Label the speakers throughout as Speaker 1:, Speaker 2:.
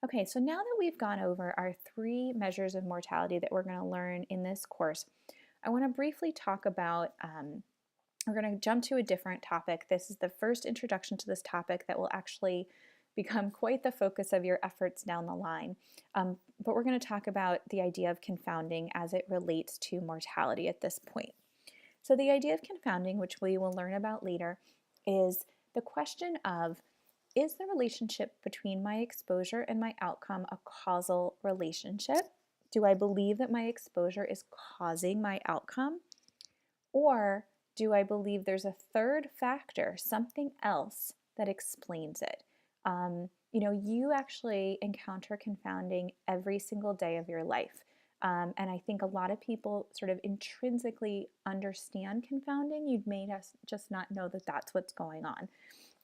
Speaker 1: Okay, so now that we've gone over our three measures of mortality that we're going to learn in this course, I want to briefly talk about, we're going to jump to a different topic. This is the first introduction to this topic that will actually become quite the focus of your efforts down the line. But we're going to talk about the idea of confounding as it relates to mortality at this point. So the idea of confounding, which we will learn about later, is the question of, is the relationship between my exposure and my outcome a causal relationship? Do I believe that my exposure is causing my outcome? Or do I believe there's a third factor, something else that explains it? You actually encounter confounding every single day of your life. And I think a lot of people sort of intrinsically understand confounding. You may just not know that that's what's going on.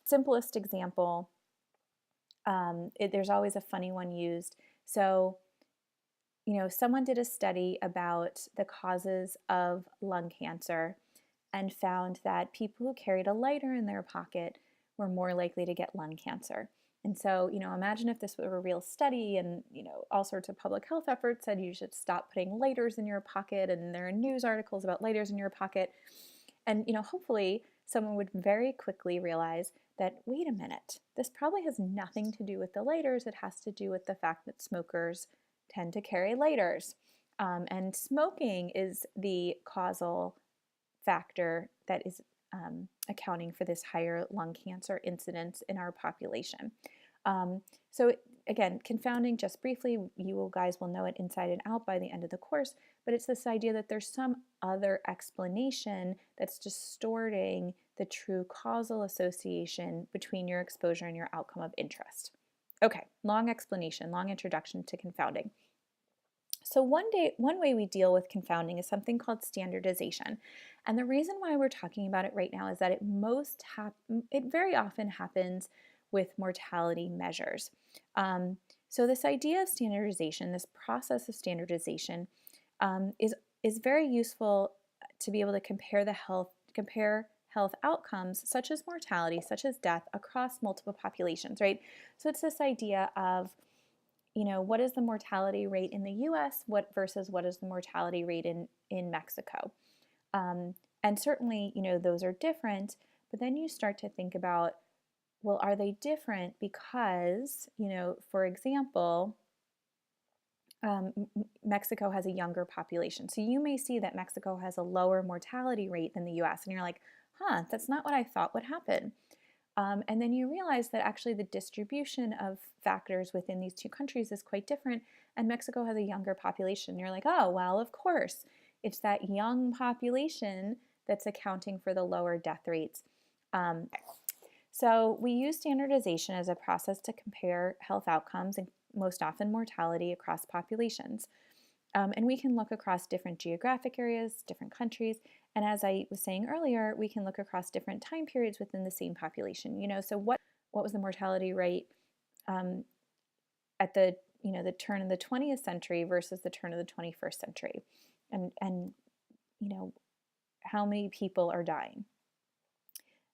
Speaker 1: Simplest example, there's always a funny one used. So, someone did a study about the causes of lung cancer and found that people who carried a lighter in their pocket were more likely to get lung cancer. And so, imagine if this were a real study and, all sorts of public health efforts said you should stop putting lighters in your pocket, and there are news articles about lighters in your pocket. And, hopefully someone would very quickly realize that, wait a minute, this probably has nothing to do with the lighters. It has to do with the fact that smokers tend to carry lighters. And smoking is the causal factor that is accounting for this higher lung cancer incidence in our population. So again, confounding, just briefly, you guys will know it inside and out by the end of the course, but it's this idea that there's some other explanation that's distorting the true causal association between your exposure and your outcome of interest. Okay, long explanation, long introduction to confounding. So one way we deal with confounding is something called standardization. And the reason why we're talking about it right now is that it very often happens with mortality measures. So this idea of standardization, this process of standardization, is very useful to be able to compare health outcomes such as mortality, such as death, across multiple populations, right? So it's this idea of, what is the mortality rate in the US versus what is the mortality rate in Mexico? And certainly, those are different, but then you start to think about, well, are they different because, for example, Mexico has a younger population. So you may see that Mexico has a lower mortality rate than the US, and you're like, that's not what I thought would happen. And then you realize that actually the distribution of factors within these two countries is quite different, and Mexico has a younger population. You're like, oh, well, of course, it's that young population that's accounting for the lower death rates. So we use standardization as a process to compare health outcomes and most often mortality across populations. And we can look across different geographic areas, different countries, and as I was saying earlier, we can look across different time periods within the same population. So what was the mortality rate at the turn of the 20th century versus the turn of the 21st century, and how many people are dying?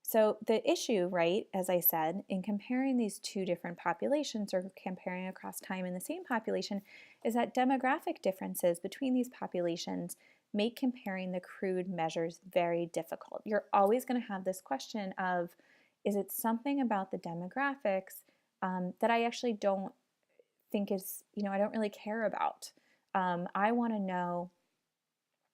Speaker 1: So the issue, right, as I said, in comparing these two different populations or comparing across time in the same population is that demographic differences between these populations make comparing the crude measures very difficult. You're always going to have this question of, is it something about the demographics that I actually don't think is, I don't really care about. I want to know,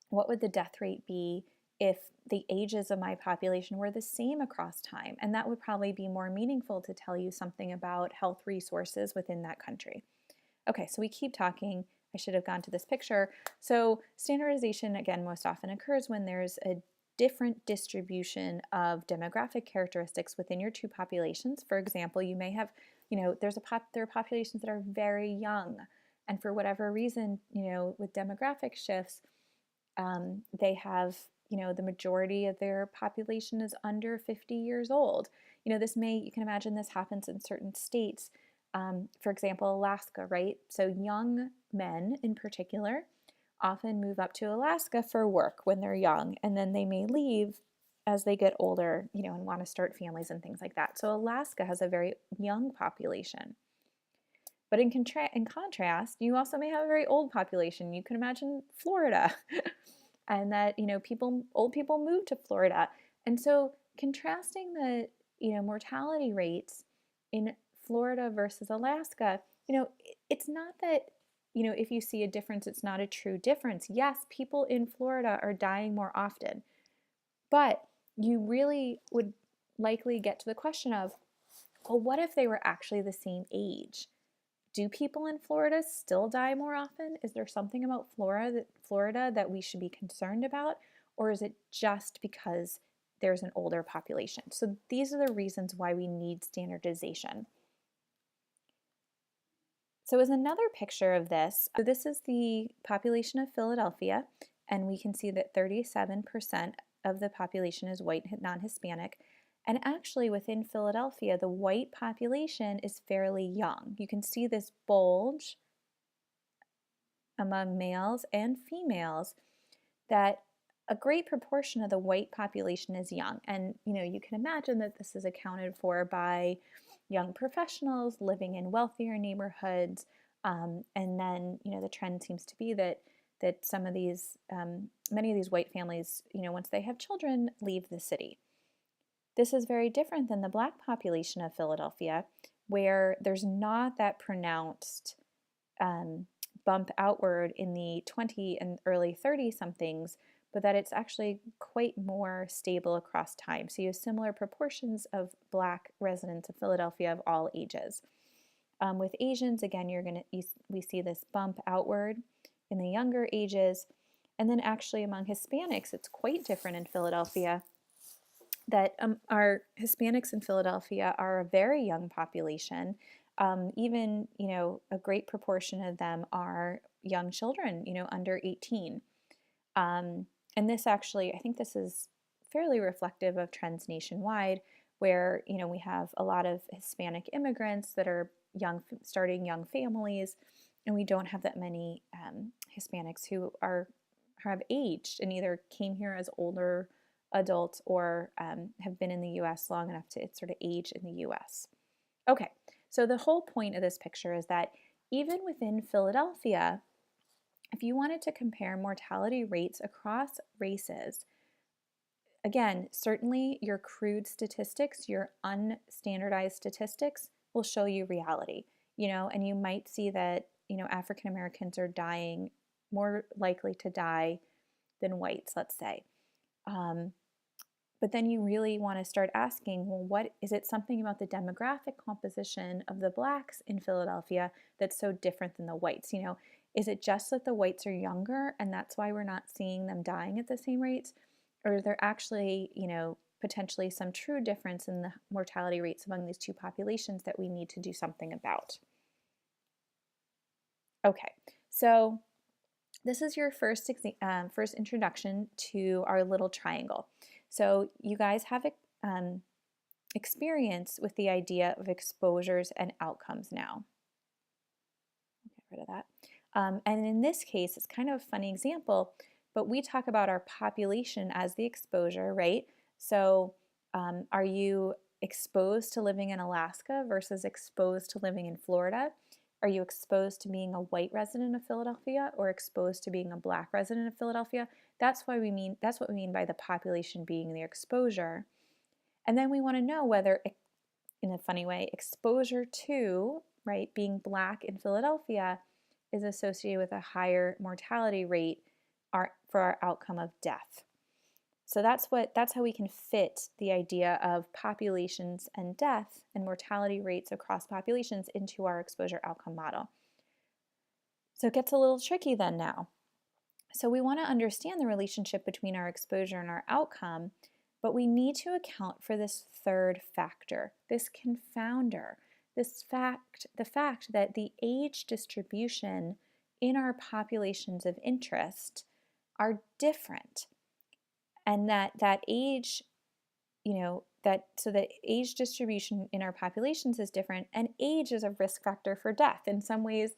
Speaker 1: what would the death rate be if the ages of my population were the same across time? And that would probably be more meaningful to tell you something about health resources within that country. Okay, so we keep talking. I should have gone to this picture. So standardization, again, most often occurs when there's a different distribution of demographic characteristics within your two populations. For example, you may have, there are populations that are very young, and for whatever reason, with demographic shifts, they have, the majority of their population is under 50 years old. You can imagine this happens in certain states. For example, Alaska, right? So young men in particular often move up to Alaska for work when they're young, and then they may leave as they get older, and want to start families and things like that. So Alaska has a very young population. But in contrast, you also may have a very old population. You can imagine Florida, and that, old people move to Florida. And so contrasting the, mortality rates in Florida versus Alaska, it's not that, if you see a difference, it's not a true difference. Yes, people in Florida are dying more often, but you really would likely get to the question of, well, what if they were actually the same age? Do people in Florida still die more often? Is there something about Florida that we should be concerned about? Or is it just because there's an older population? So these are the reasons why we need standardization. So as another picture of this, so this is the population of Philadelphia, and we can see that 37% of the population is white, non-Hispanic. And actually within Philadelphia, the white population is fairly young. You can see this bulge among males and females, that a great proportion of the white population is young. And you can imagine that this is accounted for by young professionals living in wealthier neighborhoods. And then the trend seems to be that some of these, many of these white families, once they have children, leave the city. This is very different than the black population of Philadelphia, where there's not that pronounced bump outward in the 20 and early 30 somethings, but that it's actually quite more stable across time. So you have similar proportions of black residents of Philadelphia of all ages. With Asians, again, we see this bump outward in the younger ages. And then actually among Hispanics, it's quite different in Philadelphia, that our Hispanics in Philadelphia are a very young population. Even, a great proportion of them are young children, under 18. And this actually, I think this is fairly reflective of trends nationwide, where, we have a lot of Hispanic immigrants that are starting young families, and we don't have that many Hispanics who have aged and either came here as older adults or have been in the U.S. long enough to sort of age in the U.S. Okay, so the whole point of this picture is that even within Philadelphia, if you wanted to compare mortality rates across races, again, certainly your crude statistics, your unstandardized statistics will show you reality, and you might see that, African Americans are dying, more likely to die than whites, let's say. But then you really want to start asking, well, what is it, something about the demographic composition of the blacks in Philadelphia that's so different than the whites? Is it just that the whites are younger and that's why we're not seeing them dying at the same rates? Or is there actually, potentially some true difference in the mortality rates among these two populations that we need to do something about? Okay, so this is your first introduction to our little triangle. So you guys have experience with the idea of exposures and outcomes now. Get rid of that. And in this case, it's kind of a funny example, but we talk about our population as the exposure, right? So are you exposed to living in Alaska versus exposed to living in Florida? Are you exposed to being a white resident of Philadelphia or exposed to being a black resident of Philadelphia? That's what we mean by the population being the exposure. And then we want to know whether, in a funny way, exposure to, right, being black in Philadelphia is associated with a higher mortality rate for our outcome of death. So that's how we can fit the idea of populations and death and mortality rates across populations into our exposure outcome model. So it gets a little tricky then now. So we want to understand the relationship between our exposure and our outcome, but we need to account for this third factor, this confounder, the fact that the age distribution in our populations of interest are different. And that age, so the age distribution in our populations is different, and age is a risk factor for death. In some ways,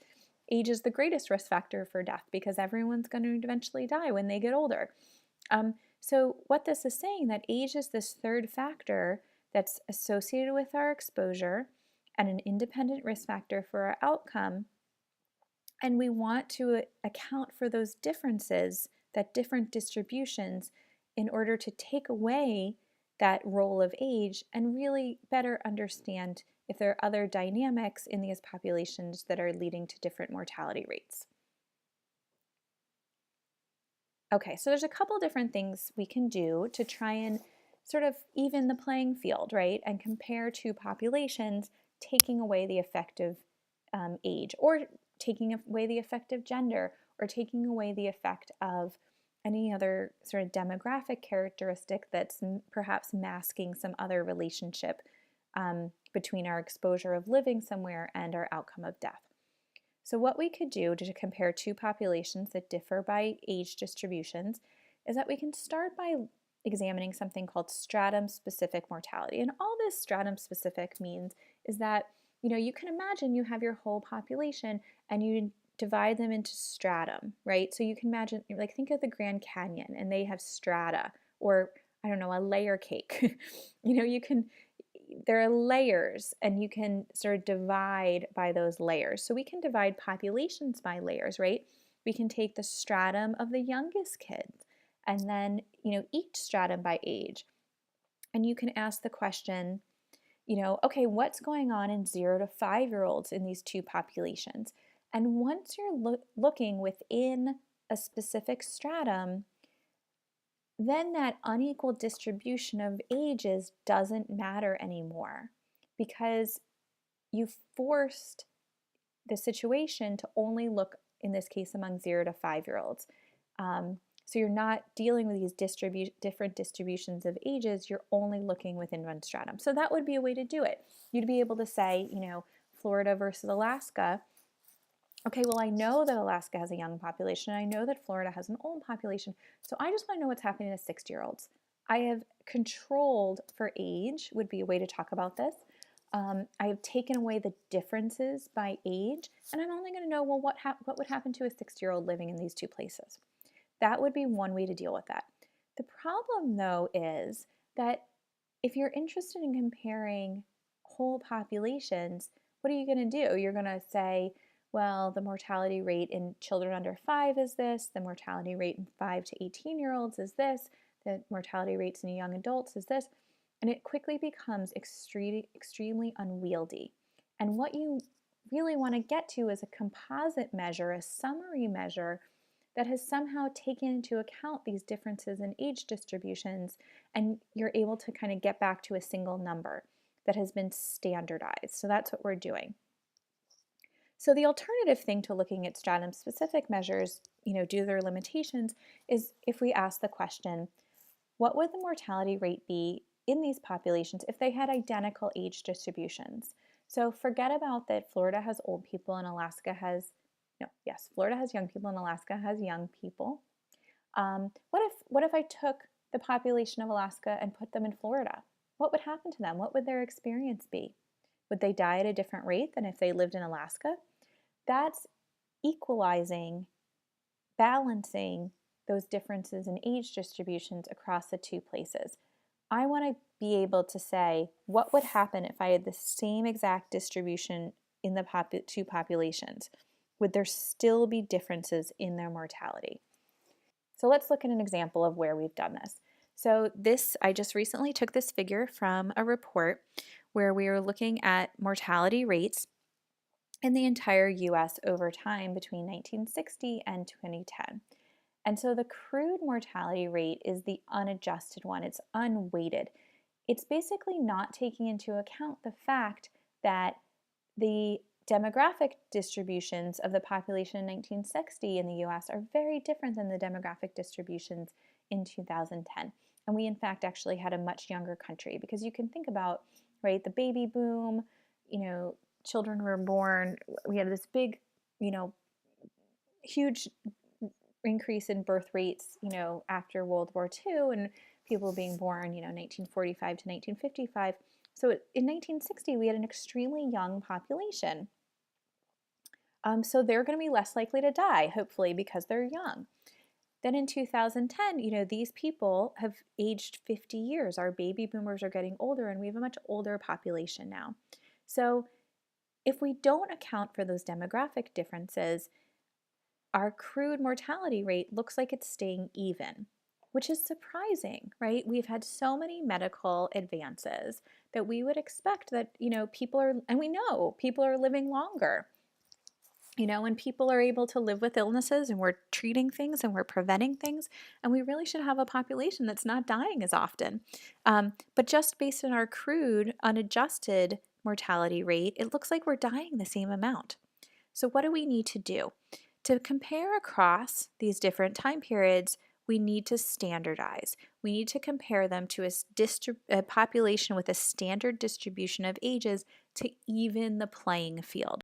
Speaker 1: age is the greatest risk factor for death because everyone's going to eventually die when they get older. So what this is saying, that age is this third factor that's associated with our exposure, and an independent risk factor for our outcome. And we want to account for those differences, that different distributions, in order to take away that role of age and really better understand if there are other dynamics in these populations that are leading to different mortality rates. Okay, so there's a couple different things we can do to try and sort of even the playing field, right? And compare two populations, taking away the effective age, or taking away the effect of gender, or taking away the effect of any other sort of demographic characteristic that's perhaps masking some other relationship between our exposure of living somewhere and our outcome of death. So what we could do to compare two populations that differ by age distributions is that we can start by examining something called stratum-specific mortality. And all this stratum-specific means is that, you can imagine you have your whole population and you divide them into stratum, right? So you can imagine, like, think of the Grand Canyon and they have strata, or I don't know, a layer cake. There are layers and you can sort of divide by those layers. So we can divide populations by layers, right? We can take the stratum of the youngest kids and then, each stratum by age. And you can ask the question, okay, what's going on in 0 to 5-year-olds in these two populations? And once you're looking within a specific stratum, then that unequal distribution of ages doesn't matter anymore, because you forced the situation to only look, in this case, among 0 to 5-year-olds. So you're not dealing with these different distributions of ages, you're only looking within one stratum. So that would be a way to do it. You'd be able to say, Florida versus Alaska. Okay, well, I know that Alaska has a young population. I know that Florida has an old population. So I just want to know what's happening to 60-year-olds. I have controlled for age, would be a way to talk about this. I have taken away the differences by age, and I'm only going to know, well, what would happen to a 60-year-old living in these two places? That would be one way to deal with that. The problem, though, is that if you're interested in comparing whole populations, what are you going to do? You're going to say, well, the mortality rate in children under 5 is this, the mortality rate in 5 to 18-year-olds is this, the mortality rates in young adults is this, and it quickly becomes extremely unwieldy. And what you really want to get to is a composite measure, a summary measure that has somehow taken into account these differences in age distributions, and you're able to kind of get back to a single number that has been standardized. So that's what we're doing. So the alternative thing to looking at stratum-specific measures, due to their limitations, is if we ask the question, what would the mortality rate be in these populations if they had identical age distributions? So forget about that Florida has old people and Alaska has, Florida has young people and Alaska has young people. What if I took the population of Alaska and put them in Florida? What would happen to them? What would their experience be? Would they die at a different rate than if they lived in Alaska? That's equalizing, balancing those differences in age distributions across the two places. I want to be able to say, what would happen if I had the same exact distribution in the two populations? Would there still be differences in their mortality? So let's look at an example of where we've done this. So I just recently took this figure from a report where we were looking at mortality rates in the entire US over time between 1960 and 2010. And so the crude mortality rate is the unadjusted one. It's unweighted. It's basically not taking into account the fact that the demographic distributions of the population in 1960 in the US are very different than the demographic distributions in 2010. And we, in fact, actually had a much younger country, because you can think about, right, the baby boom, children were born, we had this big, huge increase in birth rates, after World War II, and people being born, 1945 to 1955. So in 1960, we had an extremely young population. So they're going to be less likely to die, hopefully, because they're young. Then in 2010, these people have aged 50 years. Our baby boomers are getting older, and we have a much older population now. So If we don't account for those demographic differences, our accrued mortality rate looks like it's staying even, which is surprising, right? We've had so many medical advances that we would expect that, people are, and we know people are living longer. And people are able to live with illnesses, and we're treating things and we're preventing things, and we really should have a population that's not dying as often. But just based on our crude, unadjusted mortality rate, it looks like we're dying the same amount. So what do we need to do? To compare across these different time periods, we need to standardize. We need to compare them to a population with a standard distribution of ages to even the playing field.